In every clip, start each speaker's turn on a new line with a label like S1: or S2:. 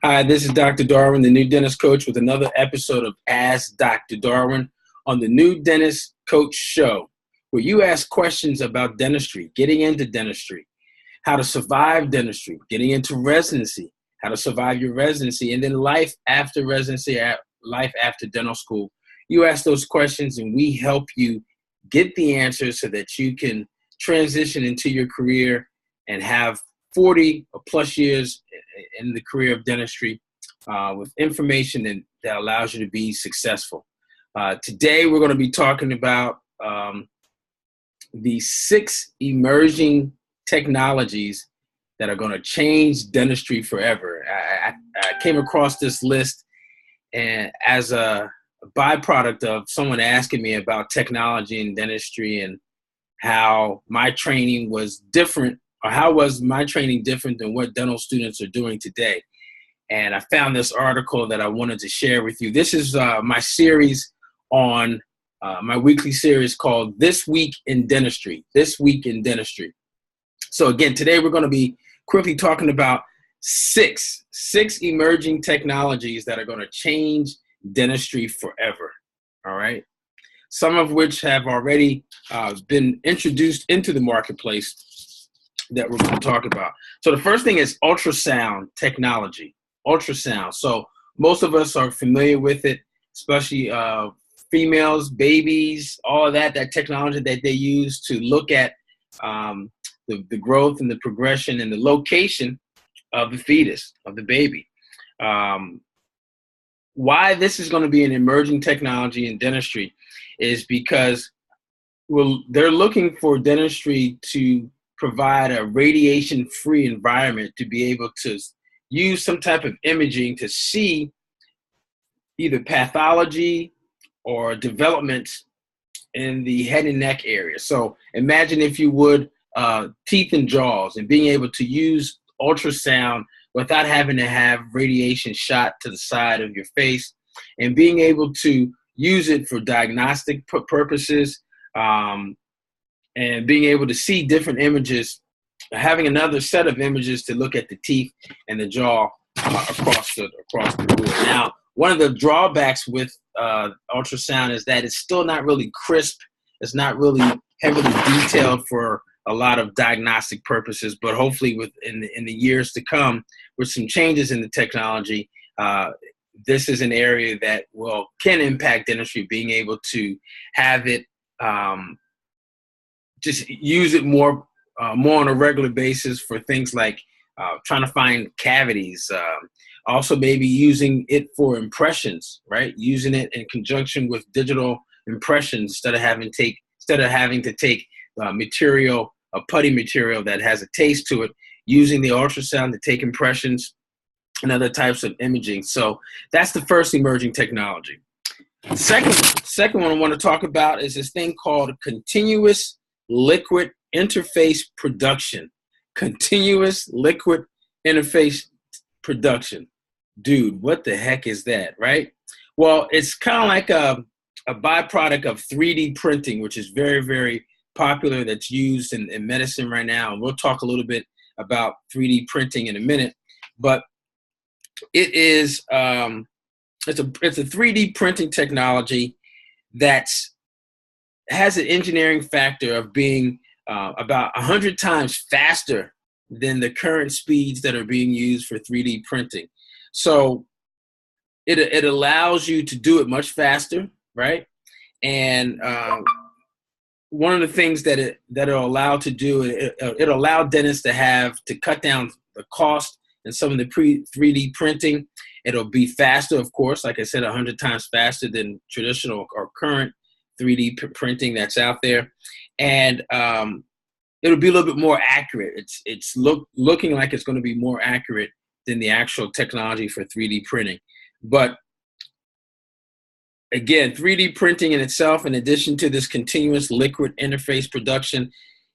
S1: Hi, this is Dr. Darwin, the new dentist coach, with another episode of Ask Dr. Darwin on the New Dentist Coach Show, where you ask questions about dentistry, getting into dentistry, how to survive dentistry, getting into residency, how to survive your residency, and then life after residency, life after dental school. You ask those questions and we help you get the answers so that you can transition into your career and have 40 or plus years in the career of dentistry with information that allows you to be successful. Today, we're going to be talking about the 6 emerging technologies that are going to change dentistry forever. I came across this list and as a byproduct of someone asking me about technology in dentistry and how my training was different, or how was my training different than what dental students are doing today. And I found this article that I wanted to share with you. This is my series on my weekly series called This Week in Dentistry. This Week in Dentistry. So again, today we're going to be quickly talking about six emerging technologies that are going to change dentistry forever. All right. Some of which have already been introduced into the marketplace that we're going to talk about. So the first thing is ultrasound technology. Ultrasound. So most of us are familiar with it, especially females, babies, all of that technology that they use to look at the growth and the progression and the location of the fetus, of the baby. Why this is going to be an emerging technology in dentistry is because they're looking for dentistry to provide a radiation-free environment to be able to use some type of imaging to see either pathology or developments in the head and neck area. So imagine, if you would, teeth and jaws, and being able to use ultrasound without having to have radiation shot to the side of your face, and being able to use it for diagnostic purposes, and being able to see different images, having another set of images to look at the teeth and the jaw across the board. Now, one of the drawbacks with ultrasound is that it's still not really crisp. It's not really heavily detailed for a lot of diagnostic purposes, but hopefully in the years to come, with some changes in the technology, this is an area that can impact dentistry, being able to have it just use it more on a regular basis for things like trying to find cavities. Also, maybe using it for impressions, right? Using it in conjunction with digital impressions instead of having to take material, a putty material that has a taste to it. Using the ultrasound to take impressions and other types of imaging. So that's the first emerging technology. Second one I want to talk about is this thing called continuous liquid interface production. Continuous liquid interface production. Dude, what the heck is that, right? Well, it's kind of like a byproduct of 3D printing, which is very, very popular, that's used in medicine right now. And we'll talk a little bit about 3D printing in a minute. But it is it's a 3D printing technology that has an engineering factor of being about 100 times faster than the current speeds that are being used for 3D printing. So it allows you to do it much faster, right? And one of the things that it'll allow to do, it'll allow dentists to cut down the cost and some of the 3D printing. It'll be faster, of course, like I said, 100 times faster than traditional or current 3D printing that's out there. And it'll be a little bit more accurate. It's looking like it's going to be more accurate than the actual technology for 3D printing. But again, 3D printing in itself, in addition to this continuous liquid interface production,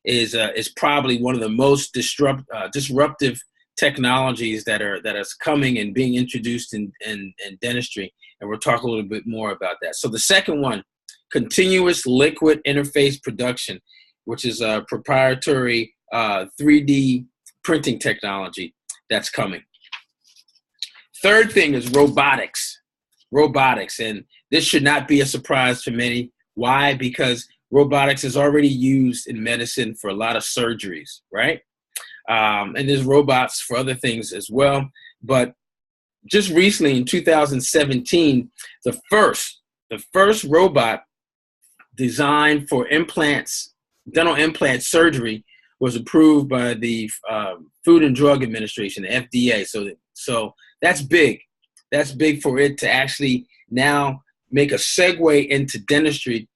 S1: is probably one of the most disruptive technologies that is coming and being introduced in dentistry. And we'll talk a little bit more about that. So the second one, continuous liquid interface production, which is a proprietary 3D printing technology that's coming. Third thing is robotics. Robotics, and this should not be a surprise to many. Why? Because robotics is already used in medicine for a lot of surgeries, right? And there's robots for other things as well. But just recently in 2017, the first robot designed for implants, dental implant surgery, was approved by the Food and Drug Administration, the FDA. So that's big. That's big for it to actually now make a segue into dentistry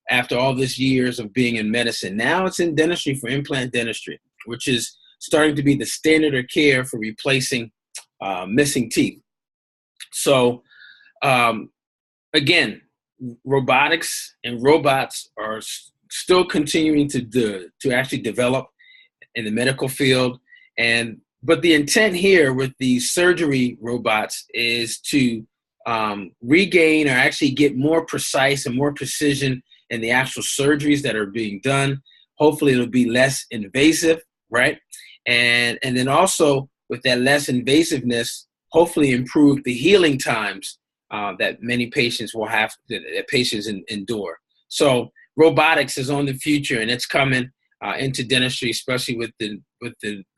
S1: after all this years of being in medicine. Now it's in dentistry for implant dentistry, which is starting to be the standard of care for replacing missing teeth. So again, robotics and robots are still continuing to actually develop in the medical field. But the intent here with these surgery robots is to regain or actually get more precise and more precision in the actual surgeries that are being done. Hopefully it'll be less invasive, right? And then also with that less invasiveness, hopefully improve the healing times that many patients will have, that patients endure. So robotics is on the future, and it's coming into dentistry, especially with the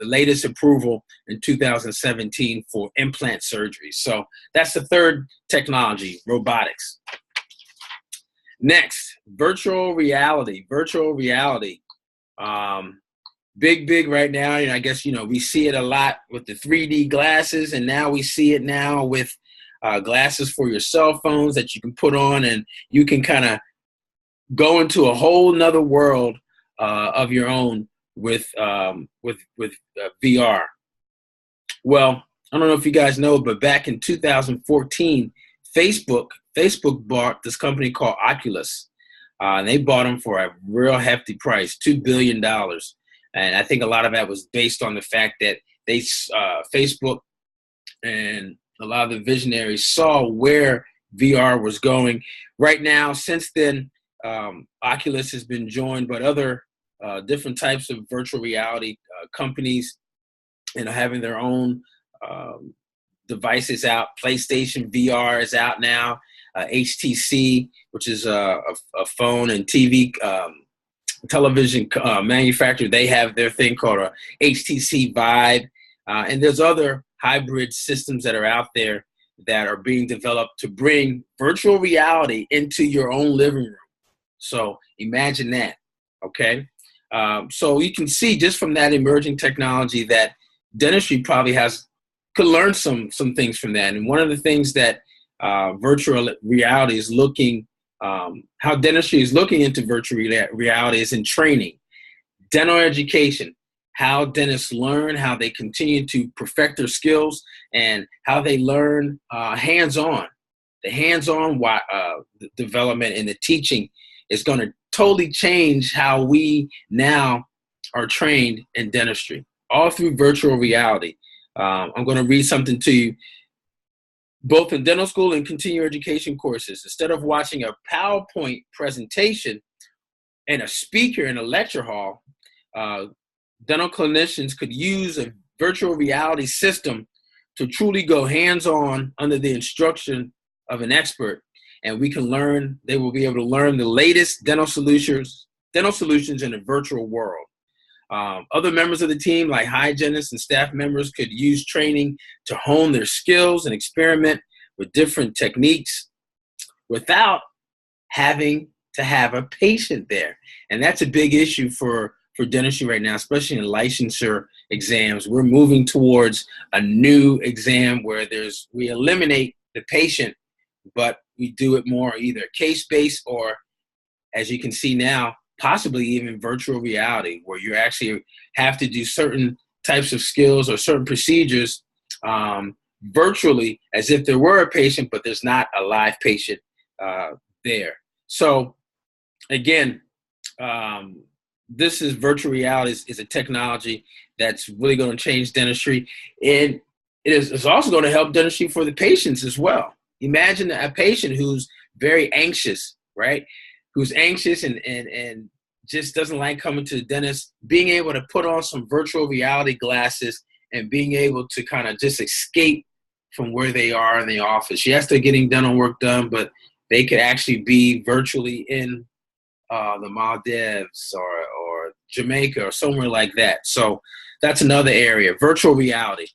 S1: latest approval in 2017 for implant surgery. So that's the third technology, robotics. Next, virtual reality. Virtual reality. Big right now. And I guess, we see it a lot with the 3D glasses, and now we see it now with glasses for your cell phones that you can put on, and you can kind of go into a whole nother world of your own with VR. Well, I don't know if you guys know, but back in 2014, Facebook bought this company called Oculus. And they bought them for a real hefty price, $2 billion. And I think a lot of that was based on the fact that Facebook and a lot of the visionaries saw where VR was going. Right now, since then, Oculus has been joined by other different types of virtual reality companies, and having their own devices out. PlayStation VR is out now. HTC, which is a phone and TV television manufacturer, they have their thing called a HTC Vive. And there's other hybrid systems that are out there that are being developed to bring virtual reality into your own living room. So imagine that, okay? So you can see just from that emerging technology that dentistry probably could learn some things from that. And one of the things that virtual reality is looking, how dentistry is looking into virtual reality is in training, dental education, how dentists learn, how they continue to perfect their skills, and how they learn hands-on. The hands-on development and the teaching is going to totally change how we now are trained in dentistry, all through virtual reality. I'm going to read something to you. Both in dental school and continuing education courses, instead of watching a PowerPoint presentation and a speaker in a lecture hall, dental clinicians could use a virtual reality system to truly go hands-on under the instruction of an expert. And they will be able to learn the latest dental solutions in a virtual world. Other members of the team, like hygienists and staff members, could use training to hone their skills and experiment with different techniques without having to have a patient there. And that's a big issue for dentistry right now, especially in licensure exams. We're moving towards a new exam where we eliminate the patient, but we do it more either case-based or, as you can see now, possibly even virtual reality, where you actually have to do certain types of skills or certain procedures virtually as if there were a patient, but there's not a live patient there. So again, this is virtual reality is a technology that's really going to change dentistry. And it's also going to help dentistry for the patients as well. Imagine a patient who's very anxious, right? Who's anxious and just doesn't like coming to the dentist, being able to put on some virtual reality glasses and being able to kind of just escape from where they are in the office. Yes, they're getting dental work done, but they could actually be virtually in the Maldives or Jamaica or somewhere like that. So that's another area, virtual reality.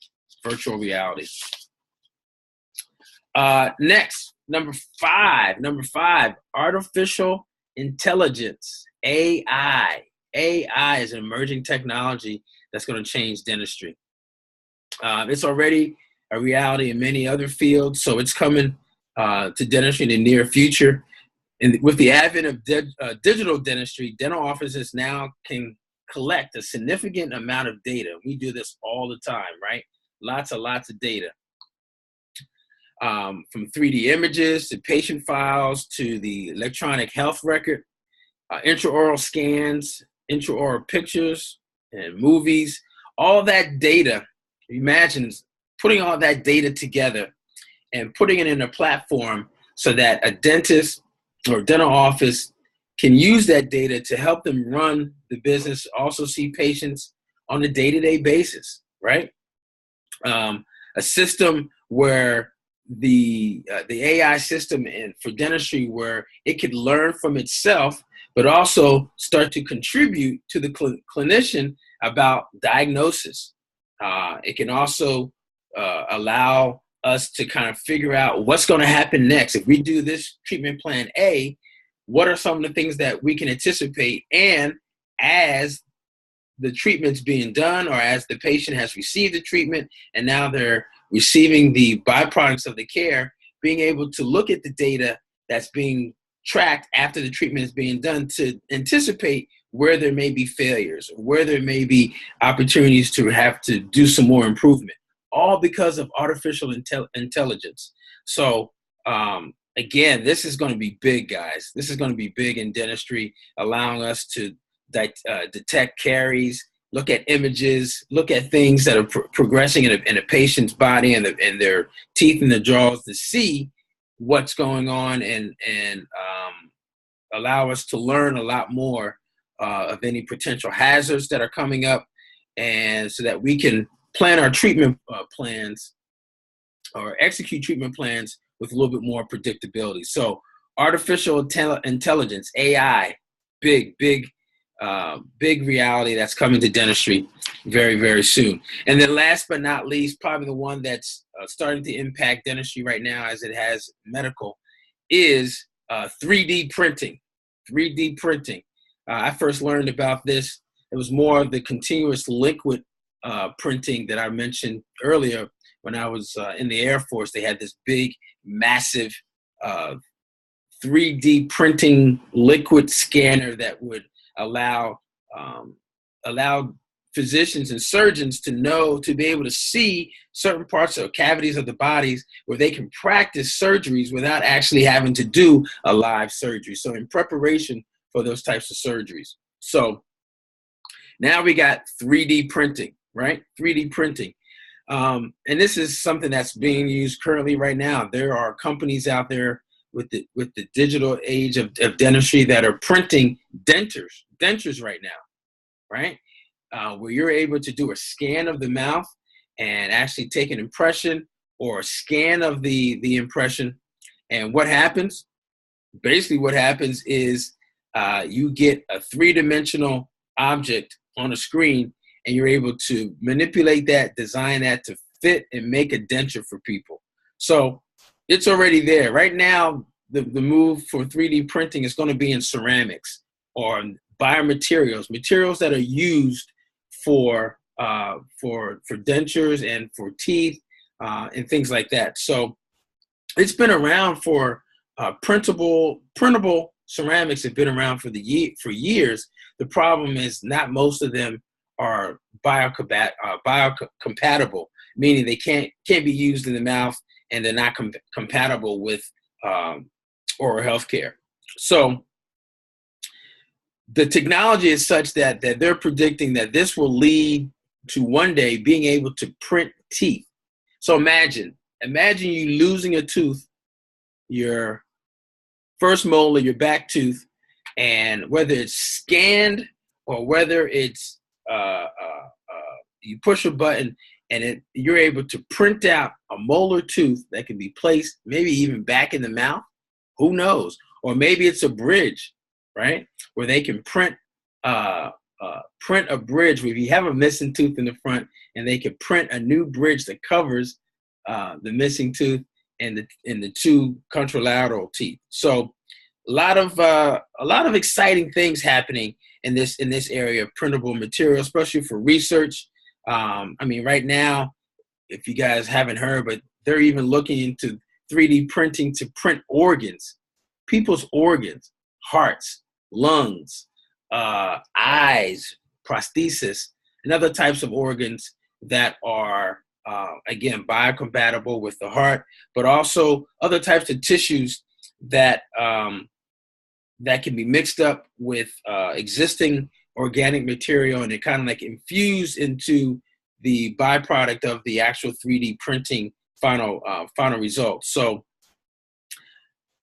S1: Virtual reality. Next, number five, artificial intelligence, AI. AI is an emerging technology that's going to change dentistry. It's already a reality in many other fields, so it's coming to dentistry in the near future. And with the advent of digital dentistry, dental offices now can collect a significant amount of data. We do this all the time, right? Lots of data. From 3D images to patient files to the electronic health record, intraoral scans, intraoral pictures, and movies. All that data, imagine putting all that data together and putting it in a platform so that a dentist or dental office can use that data to help them run the business, also see patients on a day-to-day basis, right? A system where the AI system for dentistry where it could learn from itself, but also start to contribute to the clinician about diagnosis. It can also allow us to kind of figure out what's going to happen next. If we do this treatment plan A, what are some of the things that we can anticipate? And as the treatment's being done, or as the patient has received the treatment and now they're receiving the byproducts of the care, being able to look at the data that's being tracked after the treatment is being done to anticipate where there may be failures, where there may be opportunities to have to do some more improvement, all because of artificial intelligence. So again, this is going to be big, guys. This is going to be big in dentistry, allowing us to detect caries, look at images, look at things that are progressing in a patient's body and their teeth and the jaws to see what's going on and allow us to learn a lot more of any potential hazards that are coming up, and so that we can plan our treatment plans or execute treatment plans with a little bit more predictability. So artificial intelligence, AI, big reality that's coming to dentistry very, very soon. And then last but not least, probably the one that's starting to impact dentistry right now as it has medical is 3D printing. 3D printing. I first learned about this. It was more of the continuous liquid printing that I mentioned earlier. When I was in the Air Force, they had this big, massive 3D printing liquid scanner that would allow physicians and surgeons to be able to see certain parts or cavities of the bodies where they can practice surgeries without actually having to do a live surgery. So in preparation for those types of surgeries. So now we got 3D printing, right? 3D printing. And this is something that's being used currently right now. There are companies out there with the digital age of dentistry that are printing dentures right now, right? Where you're able to do a scan of the mouth and actually take an impression or a scan of the impression. And what happens? Basically what happens is you get a three-dimensional object on a screen, and you're able to manipulate that, design that to fit and make a denture for people. So it's already there. Right now, the move for 3D printing is going to be in ceramics or biomaterials, materials that are used for dentures and for teeth and things like that. So it's been around for printable ceramics have been around for years. The problem is not most of them are biocompatible, meaning they can't be used in the mouth, and they're not compatible with oral health care. So the technology is such that they're predicting that this will lead to one day being able to print teeth. So imagine you losing a tooth, your first molar, your back tooth, and whether it's scanned or whether it's you push a button and you're able to print out a molar tooth that can be placed maybe even back in the mouth. Who knows? Or maybe it's a bridge, right? Where they can print a bridge where you have a missing tooth in the front, and they can print a new bridge that covers the missing tooth and the two contralateral teeth. So a lot of exciting things happening in this area of printable material, especially for research. I mean, right now, if you guys haven't heard, but they're even looking into 3D printing to print organs, people's organs, hearts, lungs, eyes, prosthesis, and other types of organs that are, again, biocompatible with the heart, but also other types of tissues that that can be mixed up with existing organic material, and it kind of like infused into the byproduct of the actual 3D printing final result. So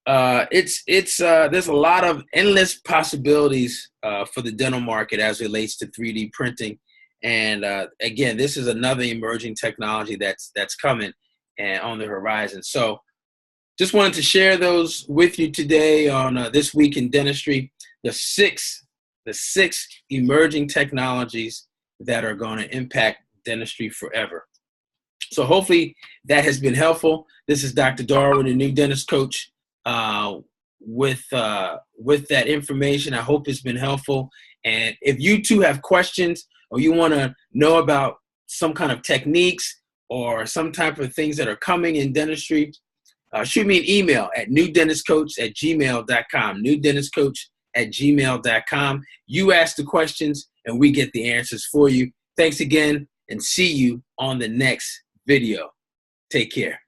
S1: there's a lot of endless possibilities for the dental market as it relates to 3D printing. And again, this is another emerging technology that's coming and on the horizon. So just wanted to share those with you today on This Week in Dentistry, the six emerging technologies that are going to impact dentistry forever. So hopefully that has been helpful. This is Dr. Darwin, a new dentist coach. With that information, I hope it's been helpful. And if you too have questions, or you want to know about some kind of techniques or some type of things that are coming in dentistry, shoot me an email at newdentistcoach@gmail.com, newdentistcoach@gmail.com. You ask the questions and we get the answers for you. Thanks again, and see you on the next video. Take care.